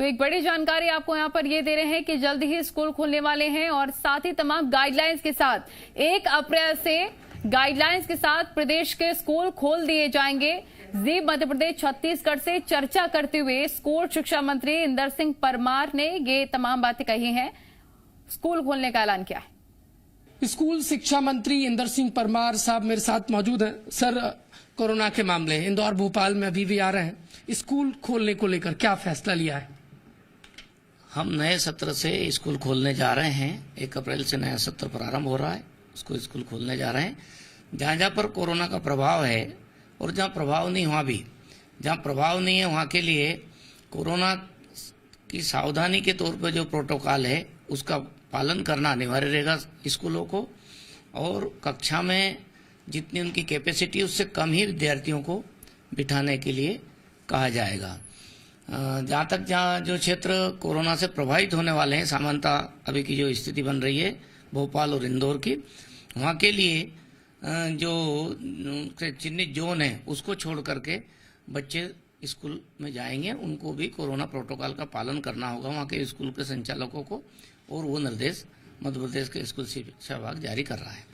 तो एक बड़ी जानकारी आपको यहाँ पर ये दे रहे हैं कि जल्द ही स्कूल खुलने वाले हैं और साथ ही तमाम गाइडलाइंस के साथ 1 अप्रैल से गाइडलाइंस के साथ प्रदेश के स्कूल खोल दिए जाएंगे। जी मध्य प्रदेश छत्तीसगढ़ से चर्चा करते हुए स्कूल शिक्षा मंत्री इंदर सिंह परमार ने ये तमाम बातें कही हैं। स्कूल खोलने का ऐलान किया है। स्कूल शिक्षा मंत्री इंदर सिंह परमार साहब मेरे साथ मौजूद हैं। सर, कोरोना के मामले इंदौर भोपाल में अभी भी आ रहे हैं, स्कूल खोलने को लेकर क्या फैसला लिया है? हम नए सत्र से स्कूल खोलने जा रहे हैं। 1 अप्रैल से नया सत्र प्रारंभ हो रहा है, उसको स्कूल खोलने जा रहे हैं। जहाँ जहाँ पर कोरोना का प्रभाव है और जहाँ प्रभाव नहीं, वहाँ भी जहाँ प्रभाव नहीं है वहाँ के लिए कोरोना की सावधानी के तौर पर जो प्रोटोकॉल है उसका पालन करना अनिवार्य रहेगा स्कूलों को, और कक्षा में जितनी उनकी कैपेसिटी उससे कम ही विद्यार्थियों को बिठाने के लिए कहा जाएगा। जहाँ तक जहाँ जो क्षेत्र कोरोना से प्रभावित होने वाले हैं, सामान्यतः अभी की जो स्थिति बन रही है भोपाल और इंदौर की, वहाँ के लिए जो चिन्हित जोन है उसको छोड़ करके बच्चे स्कूल में जाएंगे, उनको भी कोरोना प्रोटोकॉल का पालन करना होगा वहाँ के स्कूल के संचालकों को, और वो निर्देश मध्य प्रदेश के स्कूल शिक्षा विभाग जारी कर रहा है।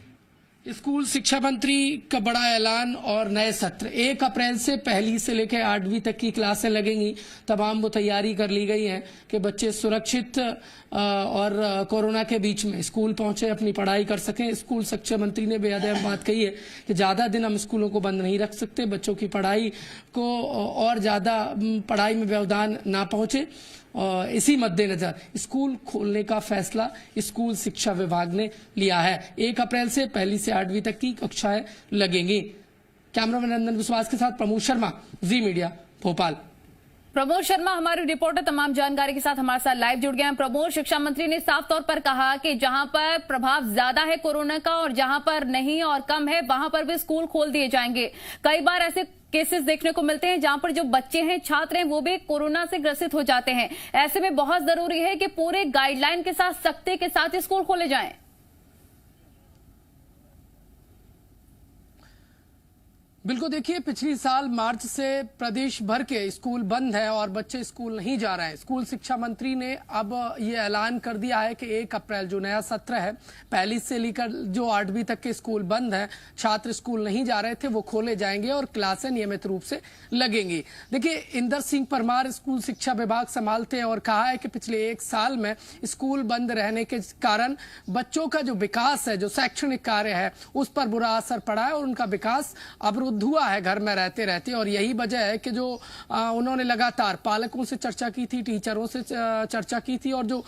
स्कूल शिक्षा मंत्री का बड़ा ऐलान और नए सत्र 1 अप्रैल से 1ली से लेकर 8वीं तक की क्लासें लगेंगी। तमाम वो तैयारी कर ली गई है कि बच्चे सुरक्षित और कोरोना के बीच में स्कूल पहुंचे, अपनी पढ़ाई कर सकें। स्कूल शिक्षा मंत्री ने बेहद अहम बात कही है कि ज्यादा दिन हम स्कूलों को बंद नहीं रख सकते, बच्चों की पढ़ाई को और ज्यादा पढ़ाई में व्यवधान ना पहुंचे। इसी मद्देनजर स्कूल खोलने का फैसला स्कूल शिक्षा विभाग ने लिया है। 1 अप्रैल से 1ली से 8वीं तक की कक्षाएं लगेंगी। कैमरामैन नंदन विश्वास के साथ प्रमोद शर्मा, जी मीडिया, भोपाल। प्रमोद शर्मा हमारे रिपोर्टर तमाम जानकारी के साथ हमारे साथ लाइव जुड़ गए हैं। प्रमोद, शिक्षा मंत्री ने साफ तौर पर कहा कि जहां पर प्रभाव ज्यादा है कोरोना का और जहां पर नहीं और कम है वहां पर भी स्कूल खोल दिए जाएंगे। कई बार ऐसे केसेस देखने को मिलते हैं जहां पर जो बच्चे हैं, छात्र हैं, वो भी कोरोना से ग्रसित हो जाते हैं। ऐसे में बहुत जरूरी है कि पूरे गाइडलाइन के साथ, सख्ती के साथ स्कूल खोले जाएं। बिल्कुल, देखिए पिछली साल मार्च से प्रदेश भर के स्कूल बंद है और बच्चे स्कूल नहीं जा रहे हैं। स्कूल शिक्षा मंत्री ने अब ये ऐलान कर दिया है कि 1 अप्रैल जो नया सत्र है, 1ली से लेकर जो 8वीं तक के स्कूल बंद है, छात्र स्कूल नहीं जा रहे थे, वो खोले जाएंगे और क्लासें नियमित रूप से लगेंगी। देखिए, इंदर सिंह परमार स्कूल शिक्षा विभाग संभालते हैं और कहा है कि पिछले 1 साल में स्कूल बंद रहने के कारण बच्चों का जो विकास है, जो शैक्षणिक कार्य है, उस पर बुरा असर पड़ा है और उनका विकास अवरुद्ध हुआ है घर में रहते रहते। और यही वजह है कि जो उन्होंने लगातार पालकों से चर्चा की थी, टीचरों से चर्चा की थी और जो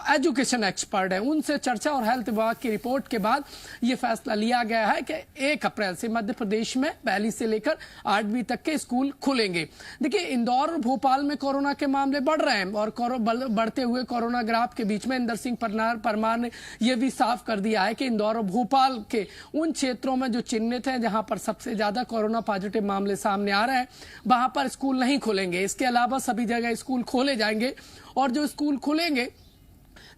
एजुकेशन एक्सपर्ट है उनसे चर्चा और हेल्थ विभाग की रिपोर्ट के बाद ये फैसला लिया गया है कि 1 अप्रैल से मध्य प्रदेश में 1ली से लेकर 8वीं तक के स्कूल खुलेंगे। देखिए, इंदौर और भोपाल में कोरोना के मामले बढ़ रहे हैं और बढ़ते हुए कोरोना ग्राफ के बीच में इंदर सिंह परमार ने यह भी साफ कर दिया है कि इंदौर और भोपाल के उन क्षेत्रों में जो चिन्हित है, जहां पर सबसे ज्यादा कोरोना पॉजिटिव मामले सामने आ रहे हैं, वहां पर स्कूल नहीं खुलेंगे। इसके अलावा सभी जगह स्कूल खोले जाएंगे और जो स्कूल खुलेंगे,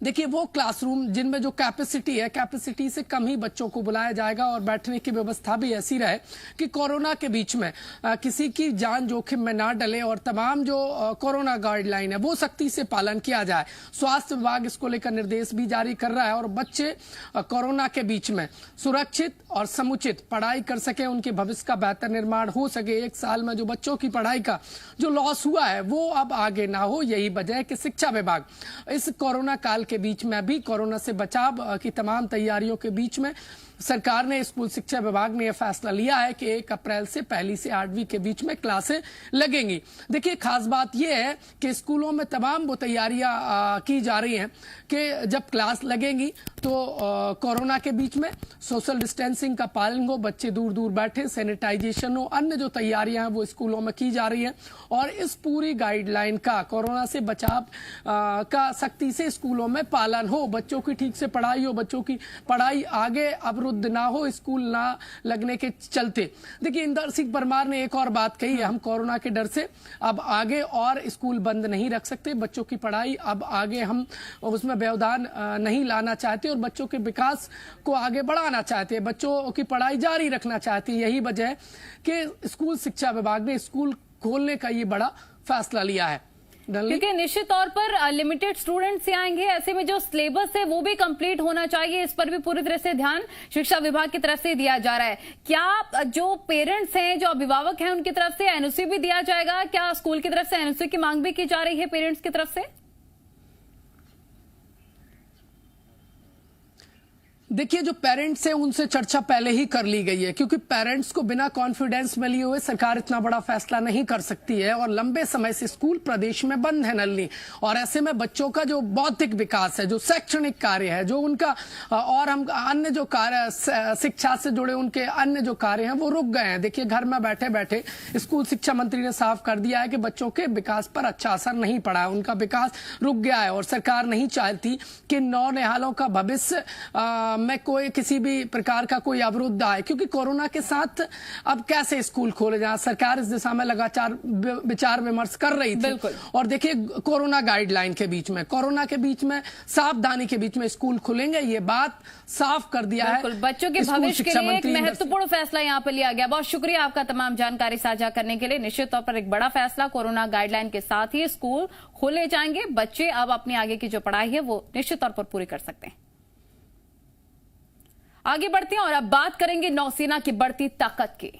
देखिए, वो क्लासरूम जिनमें जो कैपेसिटी है, कैपेसिटी से कम ही बच्चों को बुलाया जाएगा और बैठने की व्यवस्था भी ऐसी रहे कि कोरोना के बीच में किसी की जान जोखिम में ना डले और तमाम जो कोरोना गाइडलाइन है वो सख्ती से पालन किया जाए। स्वास्थ्य विभाग इसको लेकर निर्देश भी जारी कर रहा है और बच्चे कोरोना के बीच में सुरक्षित और समुचित पढ़ाई कर सके, उनके भविष्य का बेहतर निर्माण हो सके। 1 साल में जो बच्चों की पढ़ाई का जो लॉस हुआ है वो अब आगे ना हो। यही वजह है कि शिक्षा विभाग इस कोरोना काल के बीच में भी कोरोना से बचाव की तमाम तैयारियों के बीच में सरकार ने, स्कूल शिक्षा विभाग ने यह फैसला लिया है कि 1 अप्रैल से 1ली से 8वीं के बीच में क्लासें लगेंगी। देखिए, खास बात यह है कि स्कूलों में तमाम वो तैयारियां की जा रही हैं कि जब क्लास लगेंगी तो कोरोना के बीच में सोशल डिस्टेंसिंग का पालन हो, बच्चे दूर दूर बैठे, सैनिटाइजेशन हो, अन्य जो तैयारियां हैं वो स्कूलों में की जा रही हैं और इस पूरी गाइडलाइन का, कोरोना से बचाव का सख्ती से स्कूलों में पालन हो, बच्चों की ठीक से पढ़ाई हो, बच्चों की पढ़ाई आगे अब अवरुद्ध ना हो स्कूल ना लगने के चलते। देखिए, इंदर सिंह परमार ने एक और बात कही है, हम कोरोना के डर से अब आगे और स्कूल बंद नहीं रख सकते, बच्चों की पढ़ाई अब आगे हम उसमें व्यवधान नहीं लाना चाहते और बच्चों के विकास को आगे बढ़ाना चाहते हैं, बच्चों की पढ़ाई जारी रखना चाहते हैं। यही वजह है कि स्कूल शिक्षा विभाग ने स्कूल खोलने का ये बड़ा फैसला लिया है। क्योंकि निश्चित तौर पर लिमिटेड स्टूडेंट्स ही आएंगे, ऐसे में जो सिलेबस है वो भी कंप्लीट होना चाहिए, इस पर भी पूरी तरह से ध्यान शिक्षा विभाग की तरफ से दिया जा रहा है। क्या जो पेरेंट्स हैं, जो अभिभावक हैं, उनकी तरफ से एनओसी भी दिया जाएगा? क्या स्कूल की तरफ से एनओसी की मांग भी की जा रही है पेरेंट्स की तरफ से? देखिए, जो पेरेंट्स हैं उनसे चर्चा पहले ही कर ली गई है, क्योंकि पेरेंट्स को बिना कॉन्फिडेंस में लिए हुए सरकार इतना बड़ा फैसला नहीं कर सकती है। और लंबे समय से स्कूल प्रदेश में बंद है नलनी, और ऐसे में बच्चों का जो बौद्धिक विकास है, जो शैक्षणिक कार्य है, जो उनका और हम अन्य जो कार्य शिक्षा से जुड़े उनके अन्य जो कार्य हैं वो रुक गए हैं। देखिए, घर में बैठे बैठे स्कूल शिक्षा मंत्री ने साफ कर दिया है कि बच्चों के विकास पर अच्छा असर नहीं पड़ा है, उनका विकास रुक गया है। और सरकार नहीं चाहती कि नौनिहालों का भविष्य में कोई किसी भी प्रकार का कोई अवरुद्ध आए, क्योंकि कोरोना के साथ अब कैसे स्कूल खोले जाए, सरकार इस दिशा में लगातार विचार विमर्श कर रही थी। और देखिए, कोरोना गाइडलाइन के बीच में, कोरोना के बीच में, सावधानी के बीच में स्कूल खुलेंगे, ये बात साफ कर दिया है। बच्चों के भविष्य के लिए एक महत्वपूर्ण फैसला यहाँ पर लिया गया। बहुत शुक्रिया आपका तमाम जानकारी साझा करने के लिए। निश्चित तौर पर एक बड़ा फैसला, कोरोना गाइडलाइन के साथ ही स्कूल खोले जाएंगे, बच्चे अब अपनी आगे की जो पढ़ाई है वो निश्चित तौर पर पूरी कर सकते हैं। आगे बढ़ते हैं और अब बात करेंगे नौसेना की बढ़ती ताकत की।